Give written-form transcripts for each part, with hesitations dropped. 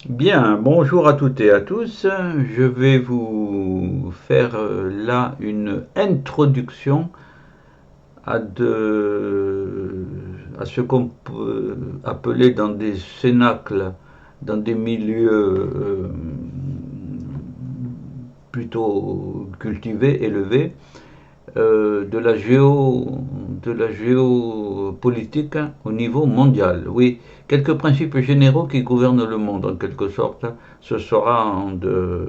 Bien, bonjour à toutes et à tous. Je vais vous faire là une introduction à ce qu'on peut appeler dans des cénacles, dans des milieux plutôt cultivés, élevés, de la géopolitique au niveau mondial. Oui, quelques principes généraux qui gouvernent le monde en quelque sorte. Ce sera en de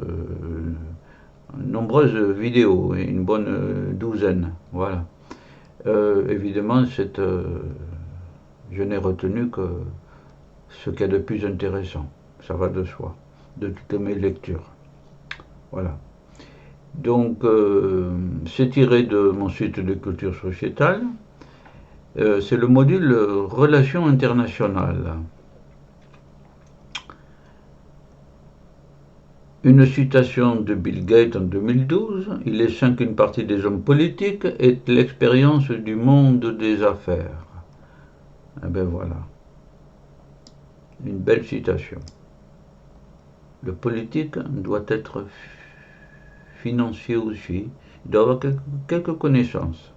nombreuses vidéos, une bonne douzaine. Voilà. Évidemment, je n'ai retenu que ce qu'il y a de plus intéressant. Ça va de soi, de toutes mes lectures. Voilà. Donc, c'est tiré de mon site de culture sociétale. C'est le module Relations internationales. Une citation de Bill Gates en 2012, il est sain qu'une partie des hommes politiques ait l'expérience du monde des affaires. Eh bien voilà, une belle citation. Le politique doit être financier aussi, il doit avoir quelques connaissances.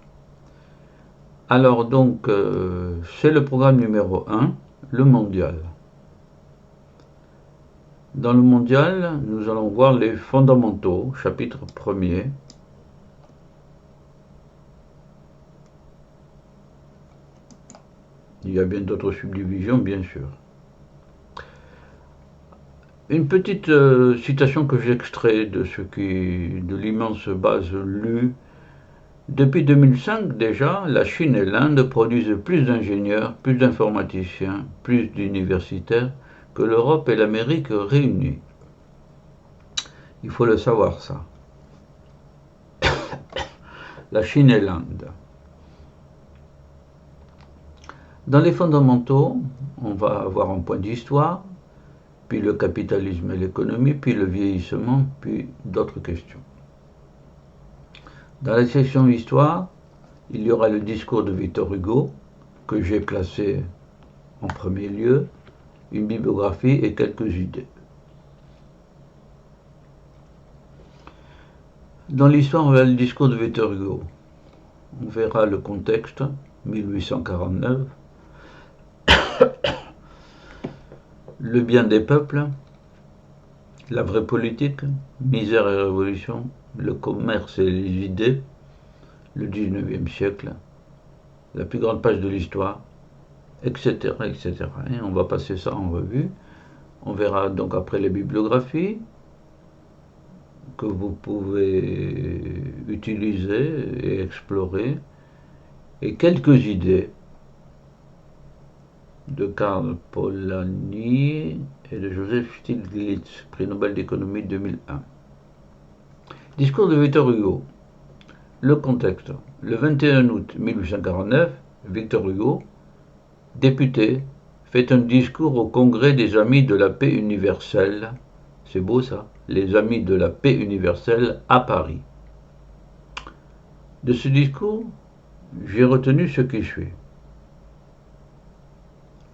Alors donc, c'est le programme numéro 1, le mondial. Dans le mondial, nous allons voir les fondamentaux, chapitre 1er. Il y a bien d'autres subdivisions, bien sûr. Une petite citation que j'extrais de l'immense base lue. Depuis 2005 déjà, la Chine et l'Inde produisent plus d'ingénieurs, plus d'informaticiens, plus d'universitaires que l'Europe et l'Amérique réunies. Il faut le savoir ça. La Chine et l'Inde. Dans les fondamentaux, on va avoir un point d'histoire, puis le capitalisme et l'économie, puis le vieillissement, puis d'autres questions. Dans la section histoire, il y aura le discours de Victor Hugo, que j'ai placé en premier lieu, une bibliographie et quelques idées. Dans l'histoire, on verra le discours de Victor Hugo. On verra le contexte, 1849, le bien des peuples, la vraie politique, misère et révolution, le commerce et les idées, le 19e siècle, la plus grande page de l'histoire, etc., etc. Et on va passer ça en revue. On verra donc après les bibliographies que vous pouvez utiliser et explorer, et quelques idées de Karl Polanyi et de Joseph Stiglitz, prix Nobel d'économie 2001. Discours de Victor Hugo. Le contexte. Le 21 août 1849, Victor Hugo, député, fait un discours au Congrès des Amis de la Paix universelle. C'est beau ça, les Amis de la Paix universelle à Paris. De ce discours, j'ai retenu ce qui suit.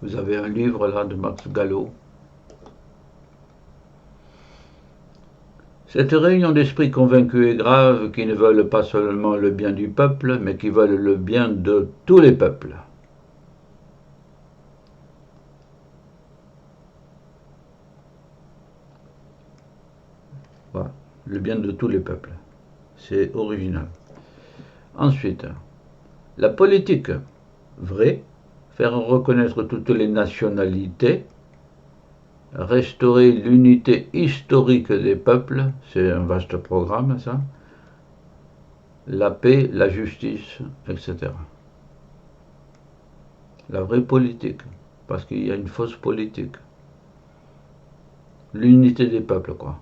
Vous avez un livre là de Max Gallo. Cette réunion d'esprits convaincus et graves qui ne veulent pas seulement le bien du peuple, mais qui veulent le bien de tous les peuples. Voilà, le bien de tous les peuples. C'est original. Ensuite, la politique vraie, faire reconnaître toutes les nationalités, restaurer l'unité historique des peuples, c'est un vaste programme ça, la paix, la justice, etc. La vraie politique, parce qu'il y a une fausse politique. L'unité des peuples, quoi.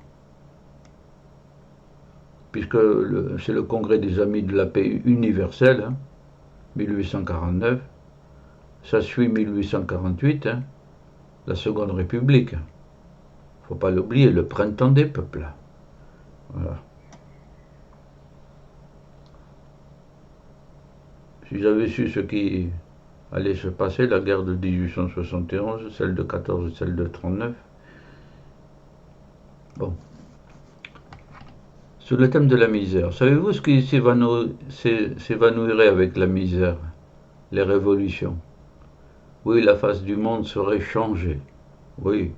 Puisque c'est le Congrès des Amis de la Paix universelle, 1849, ça suit 1848, la Seconde République. Il ne faut pas l'oublier, le printemps des peuples. Voilà. Si j'avais su ce qui allait se passer, la guerre de 1871, celle de 14, celle de 39, Bon. Sur le thème de la misère, savez-vous ce qui s'évanouirait avec la misère? Les révolutions. Oui, la face du monde serait changée. Oui.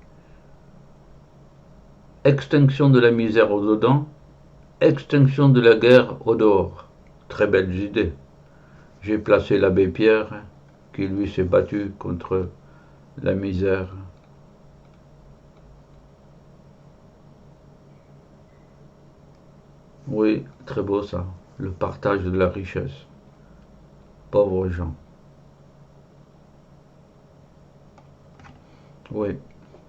Extinction de la misère au dedans, extinction de la guerre au dehors. Très belles idées. J'ai placé l'abbé Pierre, qui lui s'est battu contre la misère. Oui, très beau ça. Le partage de la richesse. Pauvres gens. Oui.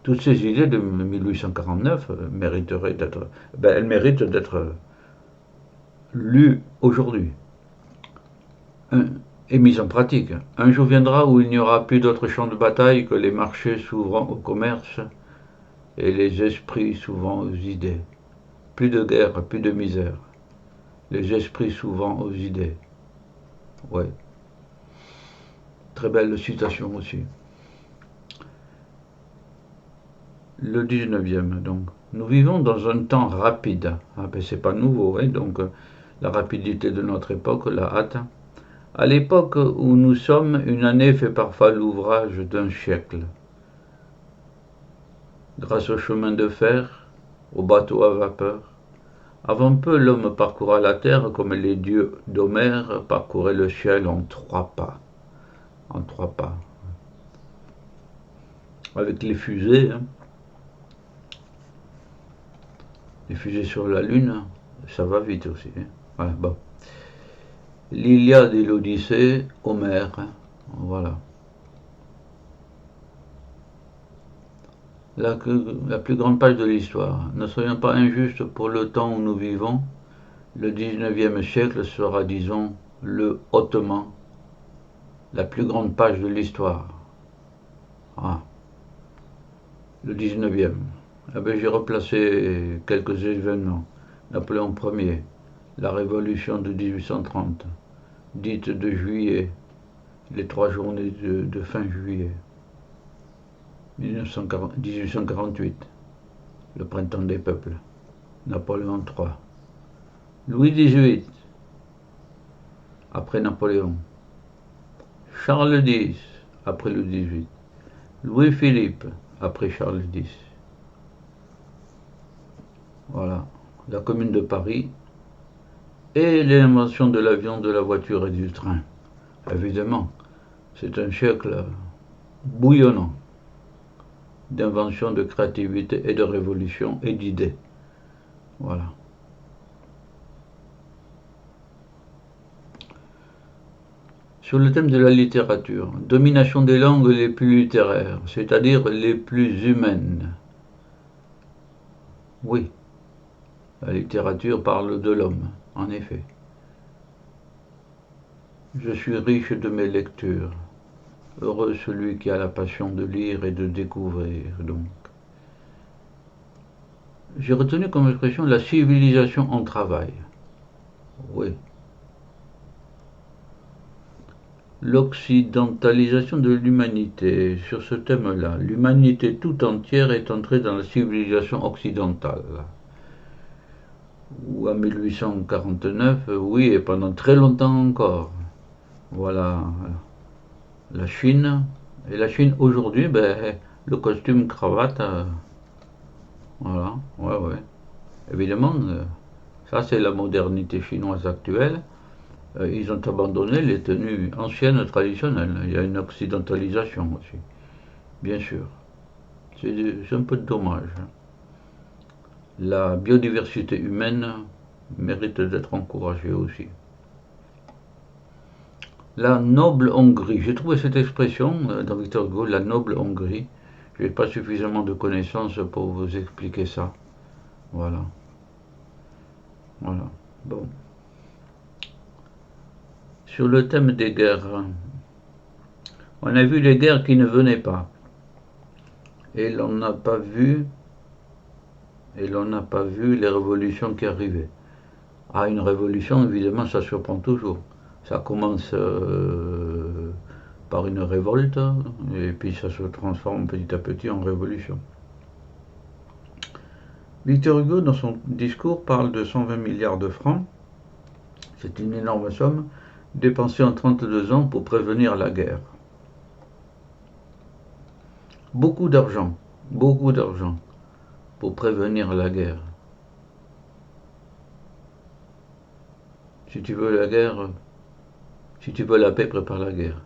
Toutes ces idées de 1849 mériteraient d'être. Elles méritent d'être lues aujourd'hui et mises en pratique. Un jour viendra où il n'y aura plus d'autre champ de bataille que les marchés s'ouvrant au commerce et les esprits s'ouvrant aux idées. Plus de guerre, plus de misère. Les esprits s'ouvrant aux idées. Ouais. Très belle citation aussi. Le 19e, donc. Nous vivons dans un temps rapide. Ah ben c'est pas nouveau, hein, donc la rapidité de notre époque, la hâte. À l'époque où nous sommes, une année fait parfois l'ouvrage d'un siècle. Grâce au chemin de fer, aux bateaux à vapeur. Avant peu, l'homme parcourra la terre comme les dieux d'Homère parcouraient le ciel en 3 pas. En 3 pas. Avec les fusées, hein. Les fusées sur la Lune, ça va vite aussi. Hein. Voilà, bon. L'Iliade et l'Odyssée, Homère, hein. Voilà. La plus grande page de l'histoire. Ne soyons pas injustes pour le temps où nous vivons. Le 19e siècle sera, disons, le hautement la plus grande page de l'histoire. Ah, le 19e. Ah ben, j'ai replacé quelques événements. Napoléon Ier, la révolution de 1830, dite de juillet, les 3 journées de fin juillet. 1848, le printemps des peuples. Napoléon III. Louis XVIII, après Napoléon. Charles X, après le XVIII. Louis-Philippe, après Charles X. Voilà, la Commune de Paris et l'invention de l'avion, de la voiture et du train. Évidemment, c'est un siècle bouillonnant d'invention, de créativité et de révolution et d'idées. Voilà. Sur le thème de la littérature, domination des langues les plus littéraires, c'est-à-dire les plus humaines. Oui, la littérature parle de l'homme, en effet. Je suis riche de mes lectures. Heureux celui qui a la passion de lire et de découvrir, donc. J'ai retenu comme expression la civilisation en travail. Oui. L'occidentalisation de l'humanité. Sur ce thème-là, l'humanité tout entière est entrée dans la civilisation occidentale. Ou en 1849, oui, et pendant très longtemps encore. Voilà. La Chine. Et la Chine aujourd'hui, ben, le costume cravate, voilà, ouais. Évidemment, ça c'est la modernité chinoise actuelle. Ils ont abandonné les tenues anciennes traditionnelles. Il y a une occidentalisation aussi, bien sûr. C'est un peu dommage. La biodiversité humaine mérite d'être encouragée aussi. La noble Hongrie. J'ai trouvé cette expression dans Victor Hugo, la noble Hongrie. Je n'ai pas suffisamment de connaissances pour vous expliquer ça. Voilà. Voilà. Bon. Sur le thème des guerres, on a vu les guerres qui ne venaient pas. Et l'on n'a pas vu les révolutions qui arrivaient. Ah, une révolution, évidemment, ça surprend toujours. Ça commence par une révolte, et puis ça se transforme petit à petit en révolution. Victor Hugo, dans son discours, parle de 120 milliards de francs. C'est une énorme somme dépensée en 32 ans pour prévenir la guerre. Beaucoup d'argent pour prévenir la guerre. Si tu veux la guerre, si tu veux la paix, prépare la guerre.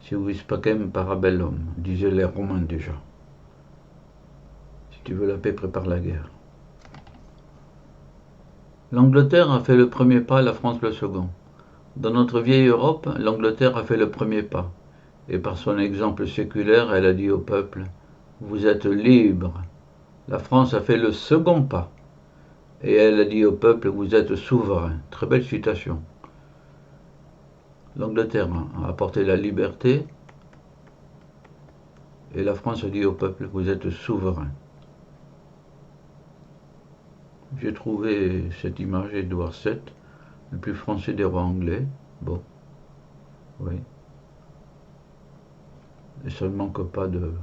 Si vis pacem parabellum, disaient les Romains déjà. Si tu veux la paix, prépare la guerre. L'Angleterre a fait le premier pas, la France le second. Dans notre vieille Europe, l'Angleterre a fait le premier pas. Et par son exemple séculaire, elle a dit au peuple, vous êtes libres. La France a fait le second pas. Et elle a dit au peuple, vous êtes souverain. Très belle citation. L'Angleterre a apporté la liberté. Et la France a dit au peuple, vous êtes souverain. J'ai trouvé cette image d'Édouard VII, le plus français des rois anglais. Bon, oui. Et ça ne manque pas de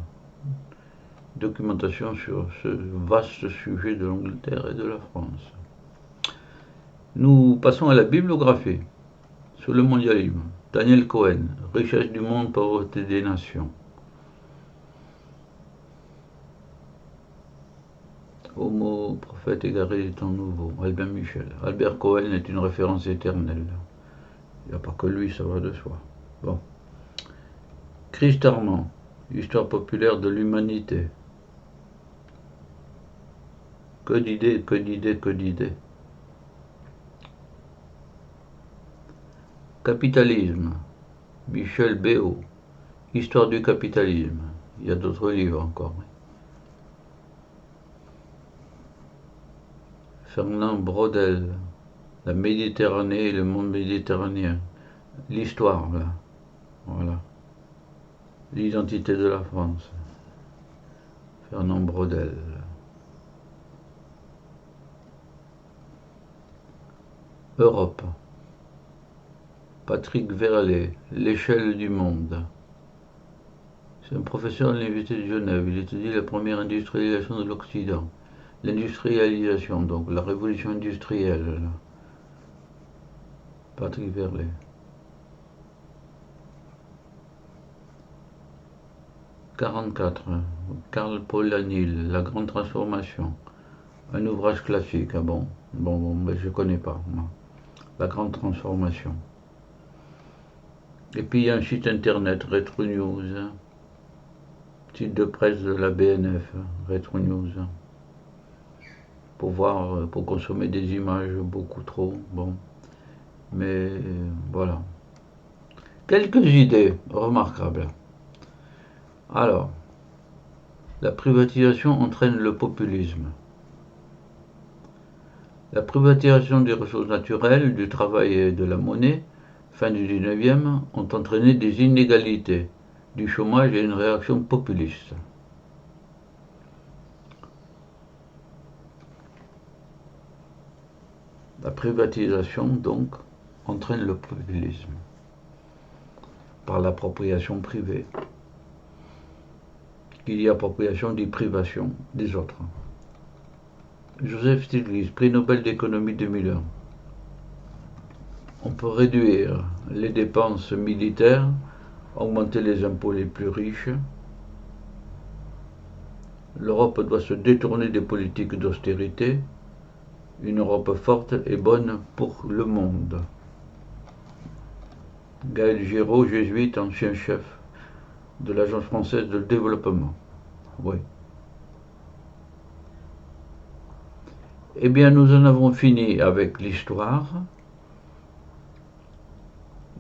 documentation sur ce vaste sujet de l'Angleterre et de la France. Nous passons à la bibliographie, sur le mondialisme. Daniel Cohen, Richesse du monde, pauvreté des nations. Homo, prophète égaré des temps nouveaux, Albert Michel. Albert Cohen est une référence éternelle. Il n'y a pas que lui, ça va de soi. Bon. Christ Armand, Histoire populaire de l'humanité. Que d'idées, que d'idées, que d'idées. Capitalisme, Michel Béot, Histoire du capitalisme. Il y a d'autres livres encore. Fernand Braudel, La Méditerranée et le monde méditerranéen. L'histoire, là. Voilà. L'identité de la France. Fernand Braudel. Europe. Patrick Verlet, L'échelle du monde. C'est un professeur de l'Université de Genève. Il étudie la première industrialisation de l'Occident. L'industrialisation, donc la révolution industrielle. Patrick Verlet. « 44. Karl Polanyi, La grande transformation. Un ouvrage classique. Ah bon, mais je ne connais pas. Moi. La grande transformation. Et puis il y a un site internet, Retro News. Site de presse de la BNF, Retro News. Pour voir, pour consommer des images beaucoup trop. Bon. Mais voilà. Quelques idées remarquables. Alors, la privatisation entraîne le populisme. La privatisation des ressources naturelles, du travail et de la monnaie, fin du 19e, ont entraîné des inégalités, du chômage et une réaction populiste. La privatisation, donc, entraîne le populisme par l'appropriation privée. Qu'il y a appropriation dit privation des autres. Joseph Stiglitz, prix Nobel d'économie 2001. On peut réduire les dépenses militaires, augmenter les impôts les plus riches. L'Europe doit se détourner des politiques d'austérité. Une Europe forte est bonne pour le monde. Gaël Giraud, jésuite, ancien chef de l'Agence française de développement. Oui. Eh bien, nous en avons fini avec l'histoire.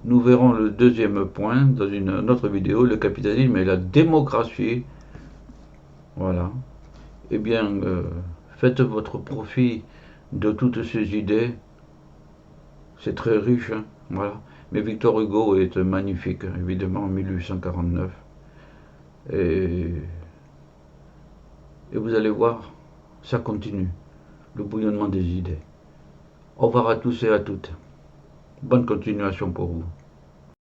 Nous verrons le deuxième point dans une autre vidéo, le capitalisme et la démocratie. Voilà. Eh bien, faites votre profit de toutes ces idées. C'est très riche, hein, voilà. Mais Victor Hugo est magnifique, évidemment, en 1849. Et vous allez voir, ça continue, le bouillonnement des idées. Au revoir à tous et à toutes. Bonne continuation pour vous.